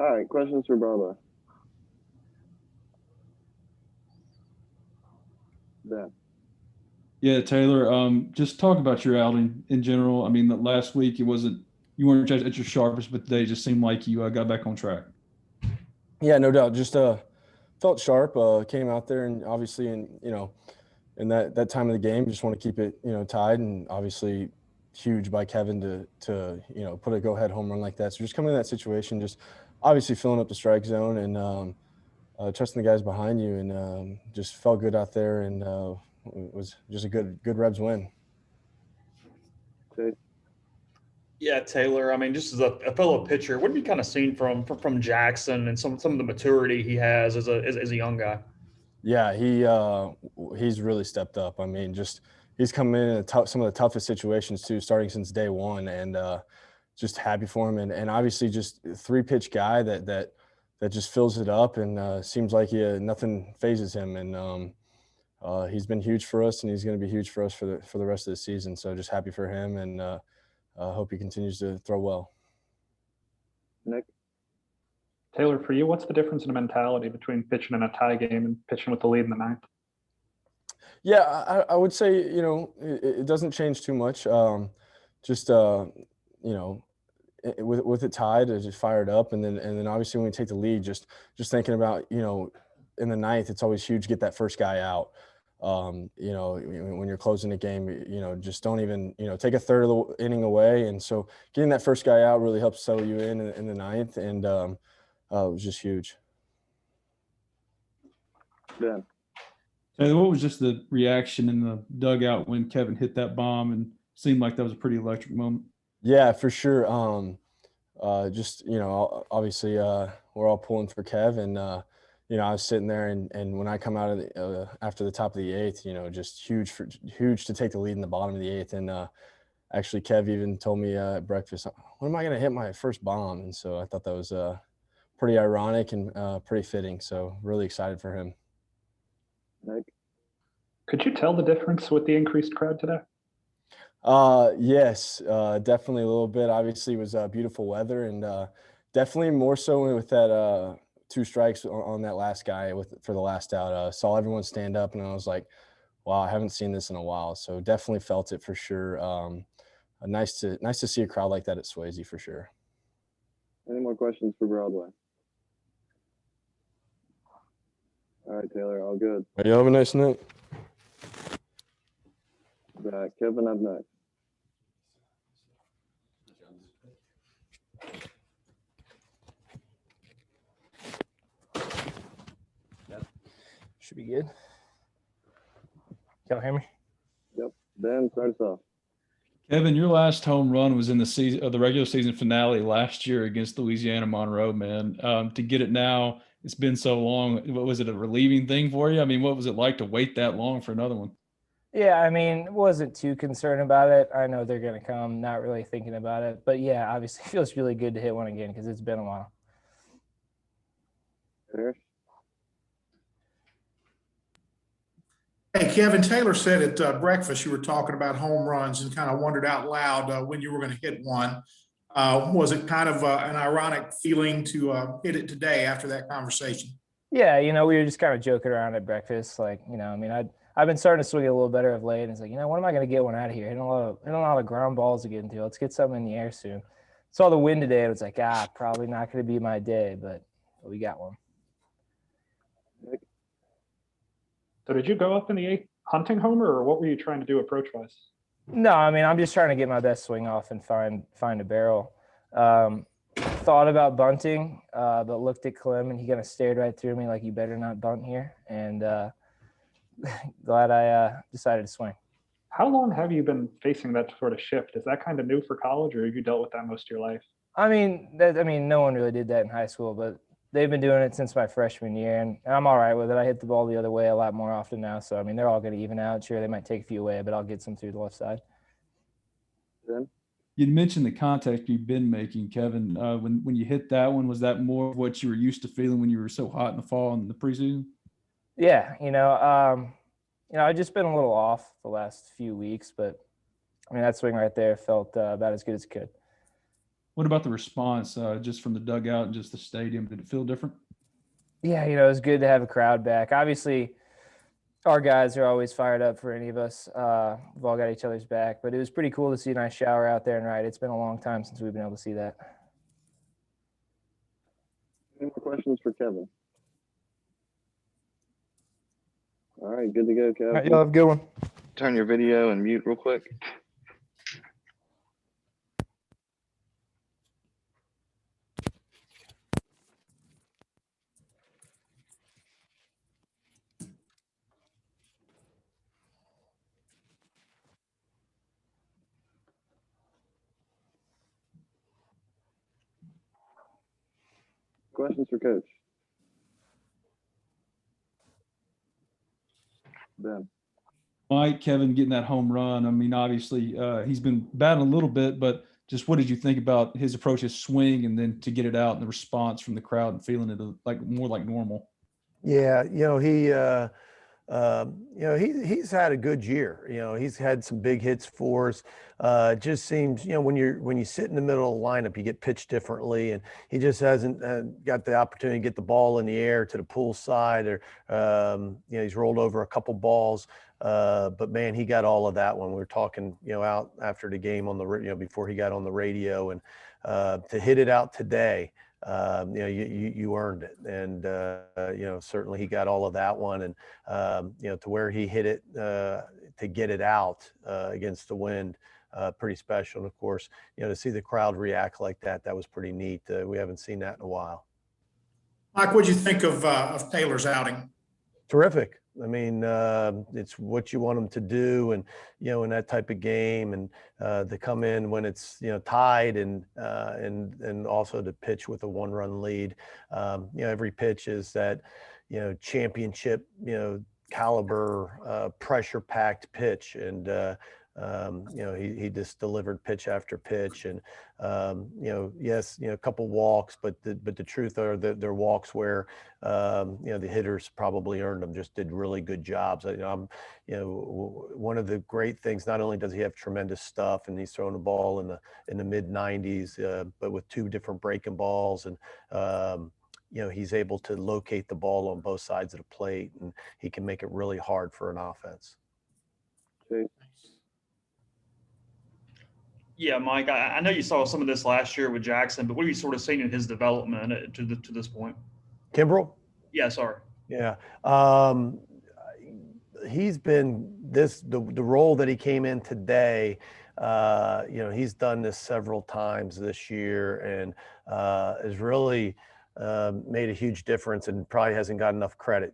All right, questions for Broadway. Ben. Yeah, Taylor. Just talk about your outing in general. I mean, last week you weren't at your sharpest, but today just seemed like you got back on track. Yeah, no doubt. Just felt sharp. Came out there and obviously, in that time of the game, just want to keep it tied, and obviously huge by Kevin to put a go ahead home run like that. So just coming in that situation, just obviously filling up the strike zone and trusting the guys behind you, and just felt good out there, and it was just a good Rebs win. Okay. Yeah, Taylor. I mean, just as a fellow pitcher, what have you kind of seen from Jackson and some of the maturity he has as a young guy? Yeah, he's really stepped up. I mean, just he's come in some of the toughest situations too, starting since day one, and just happy for him. And obviously, just 3-pitch guy that just fills it up, and seems like nothing phases him. And he's been huge for us, and he's going to be huge for us for the rest of the season. So just happy for him, and hope he continues to throw well. Nick. Taylor, for you, what's the difference in mentality between pitching in a tie game and pitching with the lead in the ninth? Yeah, I would say it doesn't change too much. Just with it tied, it's just fired up, and then obviously when we take the lead, just thinking about in the ninth, it's always huge to get that first guy out. When you're closing a game, just don't even take a third of the inning away, and so getting that first guy out really helps settle you in the ninth, and it was just huge. Ben. Taylor, what was just the reaction in the dugout when Kevin hit that bomb, and seemed like that was a pretty electric moment? Yeah, for sure. Just obviously we're all pulling for Kev, and I was sitting there, and when I come out of after the top of the eighth, just huge to take the lead in the bottom of the eighth, and actually Kev even told me at breakfast, when am I going to hit my first bomb? And so I thought that was pretty ironic and pretty fitting. So really excited for him. Nick. Could you tell the difference with the increased crowd today? Yes, definitely a little bit. Obviously, it was beautiful weather, and definitely more so with that 2 strikes on that last guy for the last out. Saw everyone stand up, and I was like, wow, I haven't seen this in a while. So definitely felt it for sure. Nice to see a crowd like that at Swayze for sure. Any more questions for Broadway? All right, Taylor, all good. You have a nice night. Kevin up next. Should be good. Y'all hear me? Yep. Ben, start us off. Kevin, your last home run was in the regular season finale last year against Louisiana Monroe, man. To get it now, it's been so long. What was it, a relieving thing for you? I mean, what was it like to wait that long for another one? Yeah, I mean, wasn't too concerned about it. I know they're going to come, not really thinking about it. But yeah, obviously it feels really good to hit one again because it's been a while. Fair. Hey, Kevin, Taylor said at breakfast you were talking about home runs and kind of wondered out loud when you were going to hit one. Was it kind of an ironic feeling to hit it today after that conversation? Yeah, we were just kind of joking around at breakfast. Like, I mean, I've been starting to swing it a little better of late. And it's like, when am I going to get one out of here? Hitting a lot of ground balls to get into. Let's get something in the air soon. Saw the wind today. It was like, probably not going to be my day, but we got one. So did you go up in the eighth hunting homer, or what were you trying to do approach-wise? No, I mean, I'm just trying to get my best swing off and find a barrel. Thought about bunting, but looked at Clem, and he kind of stared right through me like, you better not bunt here. And glad I decided to swing. How long have you been facing that sort of shift? Is that kind of new for college, or have you dealt with that most of your life? I mean, no one really did that in high school, but they've been doing it since my freshman year, and I'm all right with it. I hit the ball the other way a lot more often now. So, I mean, they're all going to even out. Sure, they might take a few away, but I'll get some through the left side. Ben? You'd mentioned the contact you've been making, Kevin. When you hit that one, was that more of what you were used to feeling when you were so hot in the fall in the preseason? Yeah, I've just been a little off the last few weeks, but I mean, that swing right there felt about as good as it could. What about the response just from the dugout and just the stadium? Did it feel different? Yeah, it was good to have a crowd back. Obviously, our guys are always fired up for any of us. We've all got each other's back, but it was pretty cool to see a nice shower out there and ride. It's been a long time since we've been able to see that. Any more questions for Kevin? All right, good to go, Kevin. All right, y'all have a good one. Turn your video and mute real quick. Questions for Coach? Ben. Mike, Kevin getting that home run. I mean, obviously he's been batting a little bit, but just what did you think about his approach, his swing, and then to get it out and the response from the crowd and feeling it like more like normal? Yeah, he's had a good year. He's had some big hits for us. It just seems, when you sit in the middle of the lineup, you get pitched differently, and he just hasn't got the opportunity to get the ball in the air to the pool side, or he's rolled over a couple balls. But man, he got all of that when we were talking, out after the game on the, before he got on the radio, and to hit it out today. You earned it, and certainly he got all of that one, and to where he hit it to get it out against the wind, pretty special. And of course, to see the crowd react like that was pretty neat. We haven't seen that in a while. Mike, what'd you think of Taylor's outing? Terrific. I mean, it's what you want them to do, and in that type of game, and to come in when it's tied, and also to pitch with a 1-run lead. Every pitch is that championship caliber pressure-packed pitch, and he just delivered pitch after pitch, and yes, a couple walks, but the truth are that they're walks where the hitters probably earned them. Just did really good jobs. One of the great things, not only does he have tremendous stuff, and he's throwing the ball in the mid 90s, but with 2 different breaking balls, and he's able to locate the ball on both sides of the plate, and he can make it really hard for an offense. Chase. Yeah, Mike, I know you saw some of this last year with Jackson, but what have you sort of seen in his development to this point? Kimbrel? Yeah, sorry. Yeah. He's been the role that he came in today. He's done this several times this year, and has really made a huge difference, and probably hasn't got enough credit.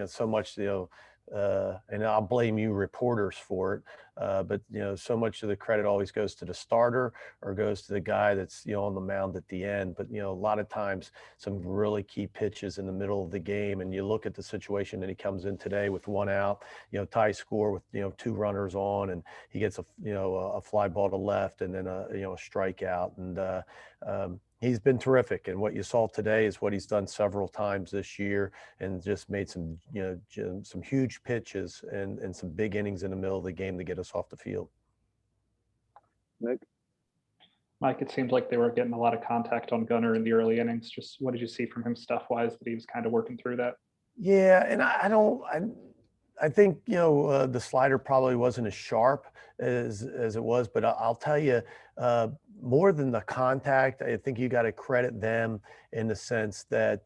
So much. And I'll blame you reporters for it, but so much of the credit always goes to the starter, or goes to the guy that's on the mound at the end. But a lot of times some really key pitches in the middle of the game, and you look at the situation that he comes in today with 1 out, tie score with 2 runners on, and he gets a fly ball to left, and then a strikeout, and he's been terrific. And what you saw today is what he's done several times this year, and just made some some huge pitches and some big innings in the middle of the game to get us off the field. Nick? Mike, it seemed like they were getting a lot of contact on Gunnar in the early innings. Just what did you see from him stuff-wise that he was kind of working through that? Yeah, and I think the slider probably wasn't as sharp as it was, but I'll tell you, more than the contact, I think you got to credit them in the sense that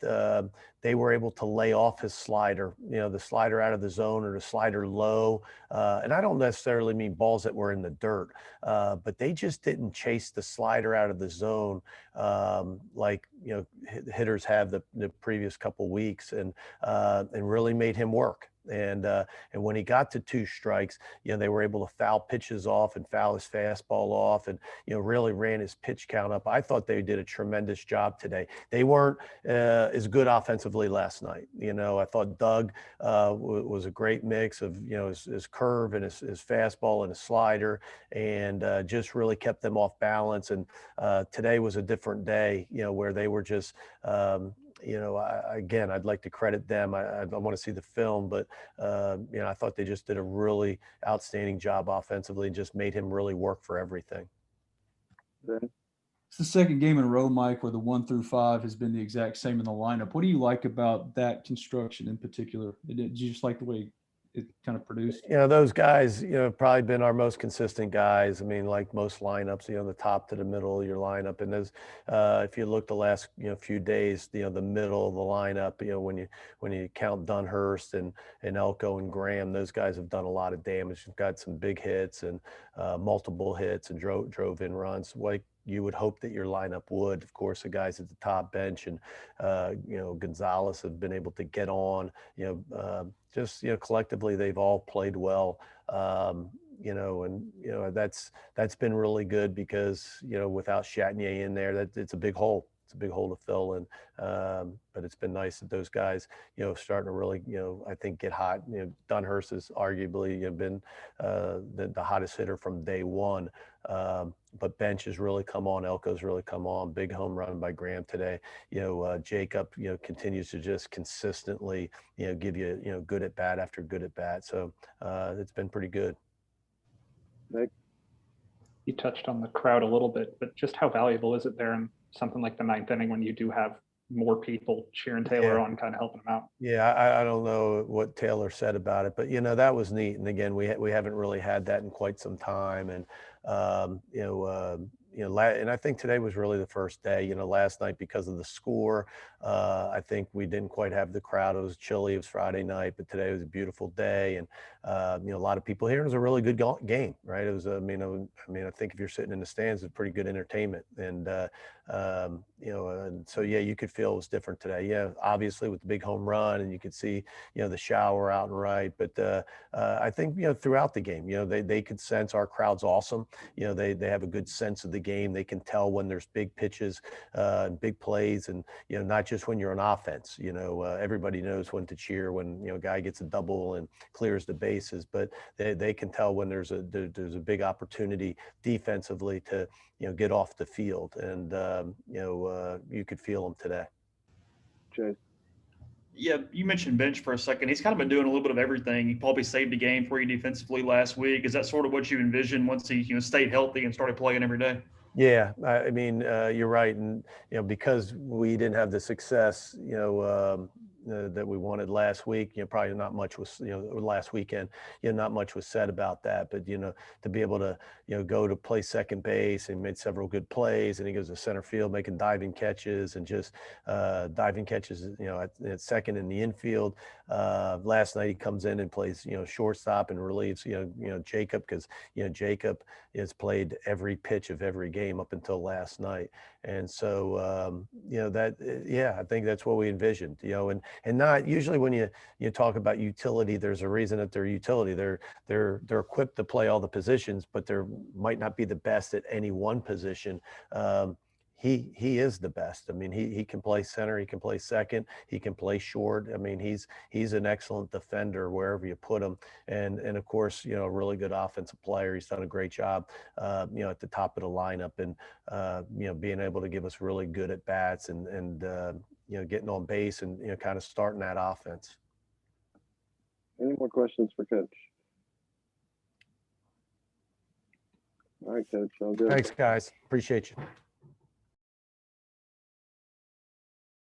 they were able to lay off his slider, the slider out of the zone, or the slider low. And I don't necessarily mean balls that were in the dirt, but they just didn't chase the slider out of the zone like hitters have the previous couple weeks, and really made him work. And when he got to 2 strikes, they were able to foul pitches off and foul his fastball off, and really ran his pitch count up. I thought they did a tremendous job today. They weren't as good offensively last night. I thought Doug was a great mix of his curve and his fastball and his slider, and just really kept them off balance. And today was a different day, where they were just again, I'd like to credit them. I want to see the film, but I thought they just did a really outstanding job offensively, and just made him really work for everything. Ben? It's the second game in a row, Mike, where the 1 through 5 has been the exact same in the lineup. What do you like about that construction in particular? Did you just like the way it kind of produced? You know, those guys, you know, have probably been our most consistent guys. I mean, like most lineups, you know, the top to the middle of your lineup. And those, if you look the last, you know, few days, you know, the middle of the lineup, you know, when you count Dunhurst and Elko and Graham, those guys have done a lot of damage. They've got some big hits and multiple hits and drove in runs. Like you would hope that your lineup would. Of course, the guys at the top bench and you know, Gonzalez have been able to get on. You know, just, you know, collectively they've all played well. You know, and you know that's been really good because, you know, without Chatinier in there, that it's a big hole. It's a big hole to fill. And but it's been nice that those guys, you know, starting to really, you know, I think get hot. You know, Dunhurst has arguably, you know, been the hottest hitter from day one. But bench has really come on. Elko's really come on. Big home run by Graham today. You know, Jacob, you know, continues to just consistently, you know, give you, you know, good at bat after good at bat. So it's been pretty good. Nick? You touched on the crowd a little bit, but just how valuable is it there in something like the ninth inning when you do have more people cheering Taylor on, kind of helping him out? Yeah, I don't know what Taylor said about it, but you know, that was neat. And again, we haven't really had that in quite some time. And and I think today was really the first day. You know, last night because of the score, I think we didn't quite have the crowd. It was chilly. It was Friday night, but today was a beautiful day, and you know, a lot of people here. It was a really good game, right? It was. I mean, I think if you're sitting in the stands, it's pretty good entertainment, and you know, and so yeah, you could feel it was different today. Yeah, obviously with the big home run, and you could see, you know, the shower out and right. But I think, you know, throughout the game, you know, they could sense our crowd's awesome. You know, they have a good sense of the game. They can tell when there's big pitches, big plays, and you know, not just when you're on offense. You know, everybody knows when to cheer when, you know, a guy gets a double and clears the bases, but they can tell when there's a big opportunity defensively to, you know, get off the field, and you know, you could feel them today. Chase? Yeah, you mentioned bench for a second. He's kind of been doing a little bit of everything. He probably saved a game for you defensively last week. Is that sort of what you envisioned once he, you know, stayed healthy and started playing every day? Yeah, I mean, you're right, and you know, because we didn't have the success, you know, that we wanted last week, you know, probably not much was, you know, last weekend, you know, not much was said about that. But you know, to be able to, you know, go to play second base and made several good plays, and he goes to center field making diving catches and just diving catches, you know, at second in the infield. Last night he comes in and plays, you know, shortstop and relieves, you know, Jacob, because you know, Jacob has played every pitch of every game up until last night. And so, you know, that, yeah, I think that's what we envisioned, you know, and not usually when you talk about utility, there's a reason that they're utility. They're equipped to play all the positions, but they might not be the best at any one position. He is the best. I mean, he can play center, he can play second, he can play short. I mean, he's an excellent defender wherever you put him, and of course, you know, a really good offensive player. He's done a great job, you know, at the top of the lineup, and you know, being able to give us really good at bats and you know, getting on base and, you know, kind of starting that offense. Any more questions for Coach? All right, Coach. All good. Thanks, guys. Appreciate you.